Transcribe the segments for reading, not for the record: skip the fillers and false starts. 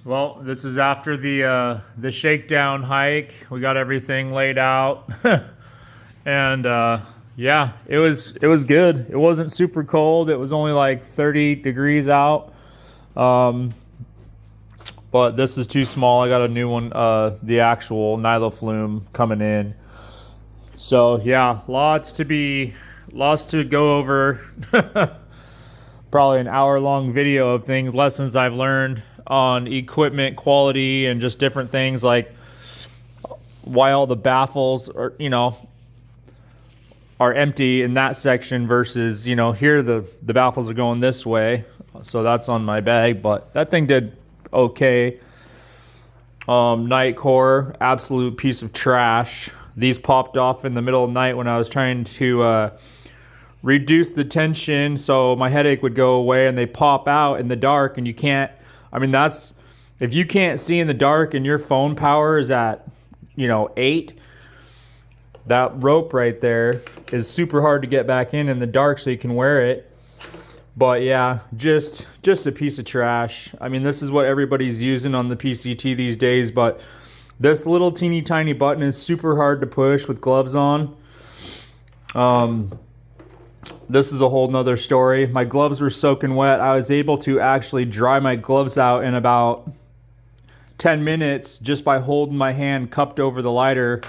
Well, this is after the shakedown hike. We got everything laid out, and yeah, it was good. It wasn't super cold. It was only like 30 degrees out. But this is too small. I got a new one, the actual Nyloflume coming in. So yeah, lots to go over. Probably an hour-long video of lessons I've learned on equipment quality and just different things, like why all the baffles are empty in that section versus, here the baffles are going this way. So that's on my bag, but that thing did okay. Night core, absolute piece of trash. These popped off in the middle of the night when I was trying to reduce the tension so my headache would go away, and they pop out in the dark, and you can't, if you can't see in the dark and your phone power is at 8, that rope right there is super hard to get back in the dark so you can wear it. But yeah, just a piece of trash. This is what everybody's using on the PCT these days, but this little teeny tiny button is super hard to push with gloves on. This is a whole nother story. My gloves were soaking wet. I was able to actually dry my gloves out in about 10 minutes just by holding my hand cupped over the lighter,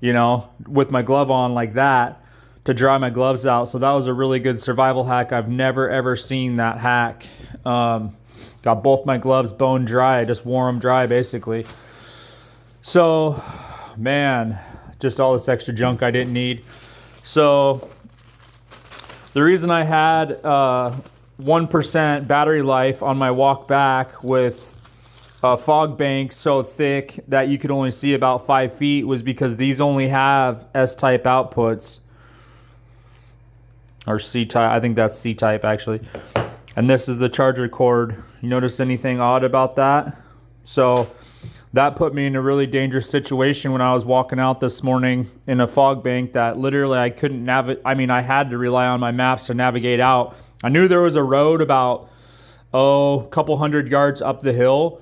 with my glove on like that to dry my gloves out. So that was a really good survival hack. I've never ever seen that hack. Got both my gloves bone dry. I just wore them dry basically. So, man, just all this extra junk I didn't need. So the reason I had 1% battery life on my walk back with a fog bank so thick that you could only see about 5 feet was because these only have S-type outputs. Or C-type. I think that's C-type actually. And this is the charger cord. You notice anything odd about that? So that put me in a really dangerous situation when I was walking out this morning in a fog bank that literally I couldn't navigate. I had to rely on my maps to navigate out. I knew there was a road about, a couple hundred yards up the hill,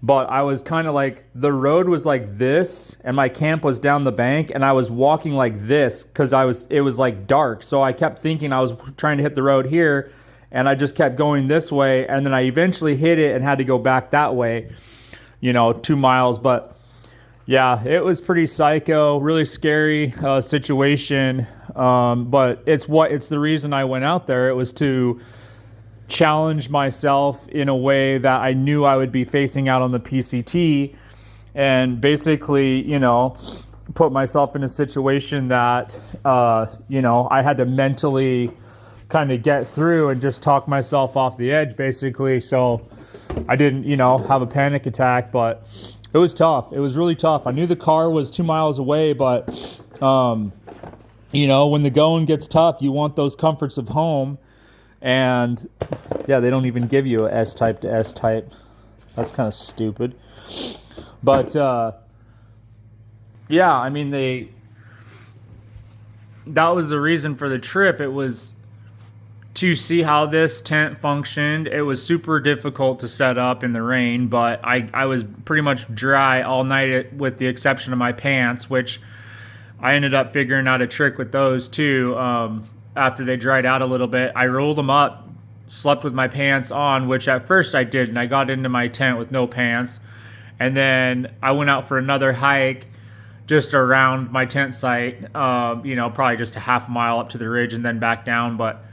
but I was kind of like, the road was like this and my camp was down the bank and I was walking like this because it was like dark. So I kept thinking I was trying to hit the road here and I just kept going this way. And then I eventually hit it and had to go back that way. 2 miles, but yeah, it was pretty psycho, really scary situation. But it's the reason I went out there. It was to challenge myself in a way that I knew I would be facing out on the PCT, and basically, put myself in a situation that, I had to mentally kind of get through and just talk myself off the edge, basically. So I didn't, have a panic attack, but it was tough. It was really tough. I knew the car was 2 miles away, but, when the going gets tough, you want those comforts of home. And yeah, they don't even give you a S-type to S-type. That's kind of stupid. But, yeah, that was the reason for the trip. It was to see how this tent functioned. It was super difficult to set up in the rain, but I was pretty much dry all night with the exception of my pants, which I ended up figuring out a trick with those too. After they dried out a little bit, I rolled them up, slept with my pants on, which at first I did, and I got into my tent with no pants. And then I went out for another hike just around my tent site, probably just a half mile up to the ridge and then back down, but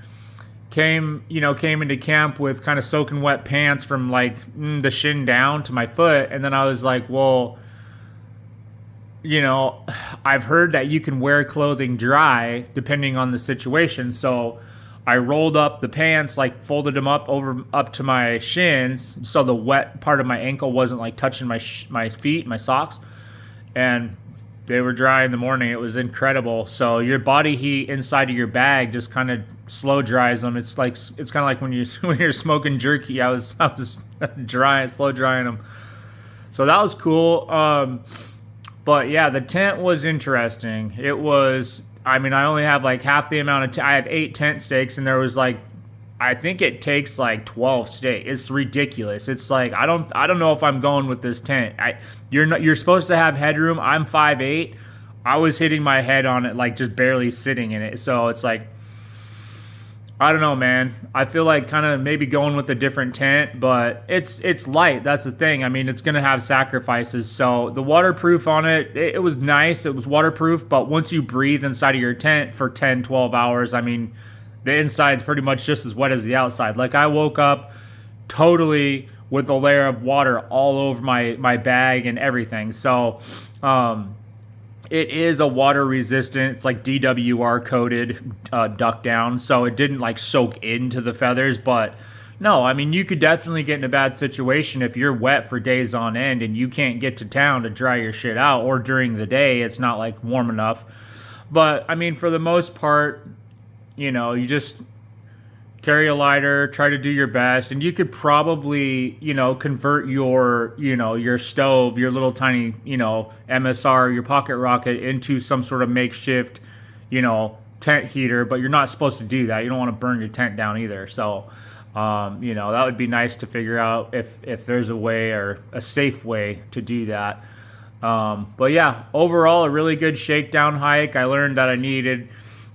came into camp with kind of soaking wet pants from like the shin down to my foot. And then I was like, well, I've heard that you can wear clothing dry depending on the situation. So I rolled up the pants, like folded them up to my shins, so the wet part of my ankle wasn't like touching my feet, my socks, and they were dry in the morning. It was incredible. So your body heat inside of your bag just kind of slow dries them. It's kind of like when you're smoking jerky. I was slow drying them. So that was cool. But yeah, the tent was interesting. It was, I only have like half the amount of, I have 8 tent stakes, and there was like I think it takes like 12 stays. It's ridiculous. It's like I don't know if I'm going with this tent. You're supposed to have headroom. I'm 5'8". I was hitting my head on it, like just barely sitting in it. So it's like, I don't know, man. I feel like kind of maybe going with a different tent, but it's light. That's the thing. I mean, it's going to have sacrifices. So the waterproof on it was nice. It was waterproof, but once you breathe inside of your tent for 10, 12 hours, I mean, the inside's pretty much just as wet as the outside. Like, I woke up totally with a layer of water all over my bag and everything. So it is a water resistant, it's like DWR coated duck down, so it didn't like soak into the feathers. But no, I mean, you could definitely get in a bad situation if you're wet for days on end and you can't get to town to dry your shit out, or during the day it's not like warm enough. But I mean, for the most part, you know, you just carry a lighter, try to do your best, and you could probably, you know, convert your, you know, your stove, your little tiny, you know, MSR, your pocket rocket into some sort of makeshift, you know, tent heater. But you're not supposed to do that. You don't want to burn your tent down either. So, you know, that would be nice to figure out if there's a way, or a safe way to do that. But yeah, overall, a really good shakedown hike. I learned that I needed,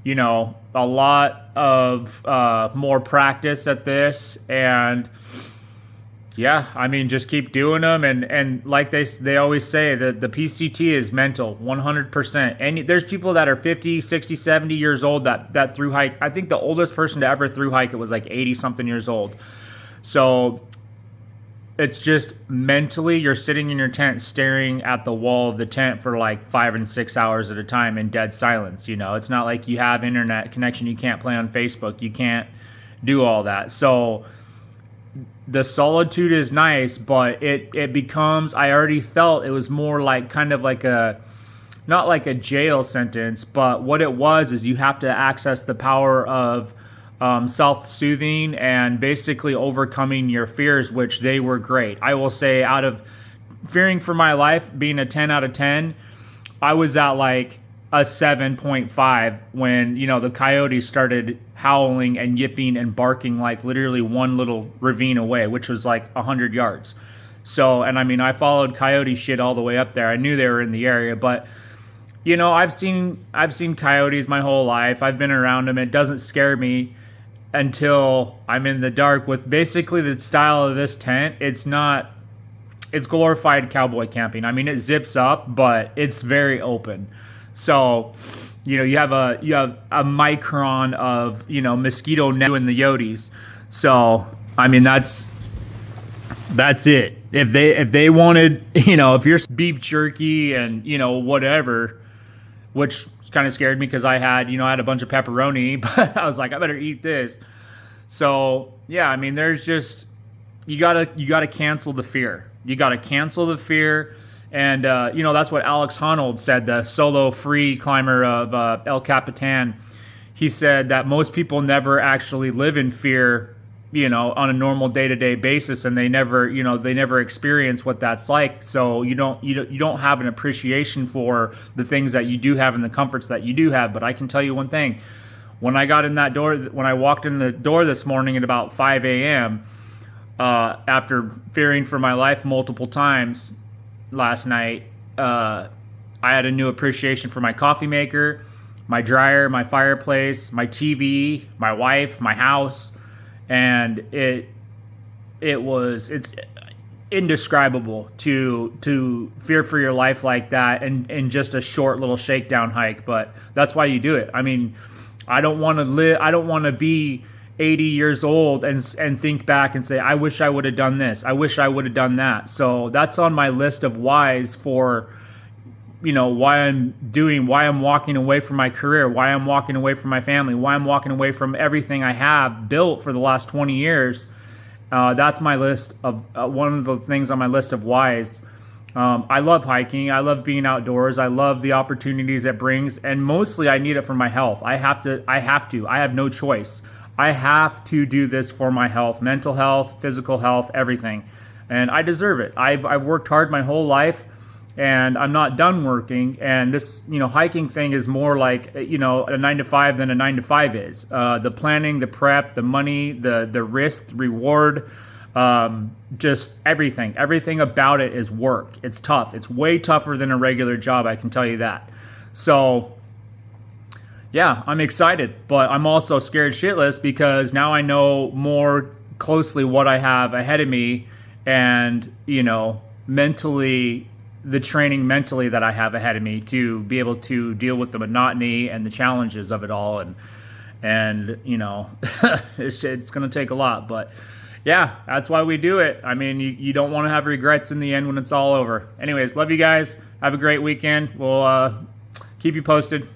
you know, a lot of more practice at this. And yeah, I mean, just keep doing them. And like they always say, that the PCT is mental 100%. And there's people that are 50, 60, 70 years old that through hike. I think the oldest person to ever through hike, it was like 80 something years old. So it's just mentally, you're sitting in your tent staring at the wall of the tent for like 5 and 6 hours at a time in dead silence. You know, it's not like you have internet connection. You can't play on Facebook. You can't do all that. So the solitude is nice, but it becomes, I already felt it was more like kind of like not like a jail sentence, but what it was is you have to access the power of self-soothing and basically overcoming your fears, which they were great. I will say, out of fearing for my life, being a 10 out of 10, I was at like a 7.5 when, you know, the coyotes started howling and yipping and barking like literally one little ravine away, which was like 100 yards. So, and I mean, I followed coyote shit all the way up there. I knew they were in the area, but you know, I've seen coyotes my whole life. I've been around them. It doesn't scare me until I'm in the dark. With basically the style of this tent, it's glorified cowboy camping. I mean, it zips up, but it's very open. So, you know, you have a micron of, you know, mosquito net in the yotes. So, I mean, that's it. If they wanted, you know, if you're beef jerky and, you know, whatever, which kind of scared me because I had a bunch of pepperoni, but I was like, I better eat this. So yeah, I mean, there's just, you gotta cancel the fear. You gotta cancel the fear. And, you know, that's what Alex Honnold said, the solo free climber of El Capitan. He said that most people never actually live in fear, you know, on a normal day-to-day basis, and they never experience what that's like. So you don't have an appreciation for the things that you do have and the comforts that you do have. But I can tell you one thing: when I walked in the door this morning at about 5 a.m., after fearing for my life multiple times last night, I had a new appreciation for my coffee maker, my dryer, my fireplace, my TV, my wife, my house. And it's indescribable to fear for your life like that in just a short little shakedown hike. But that's why you do it. I mean, I don't want to be 80 years old and think back and say, I wish I would have done this. I wish I would have done that. So that's on my list of whys for, you know, why I'm walking away from my career, why I'm walking away from my family, why I'm walking away from everything I have built for the last 20 years. That's my list of one of the things on my list of whys. I love hiking. I love being outdoors. I love the opportunities it brings. And mostly I need it for my health. I have to. I have no choice. I have to do this for my health, mental health, physical health, everything. And I deserve it. I've worked hard my whole life. and I'm not done working. And this, hiking thing is more like, a 9 to 5 than a 9 to 5 is. The planning, the prep, the money, the risk, the reward, just everything about it is work. It's tough. It's way tougher than a regular job, I can tell you that. So yeah, I'm excited, but I'm also scared shitless because now I know more closely what I have ahead of me, and mentally, the training mentally that I have ahead of me to be able to deal with the monotony and the challenges of it all. And it's going to take a lot, but yeah, that's why we do it. I mean, you don't want to have regrets in the end when it's all over. Anyways, love you guys. Have a great weekend. We'll keep you posted.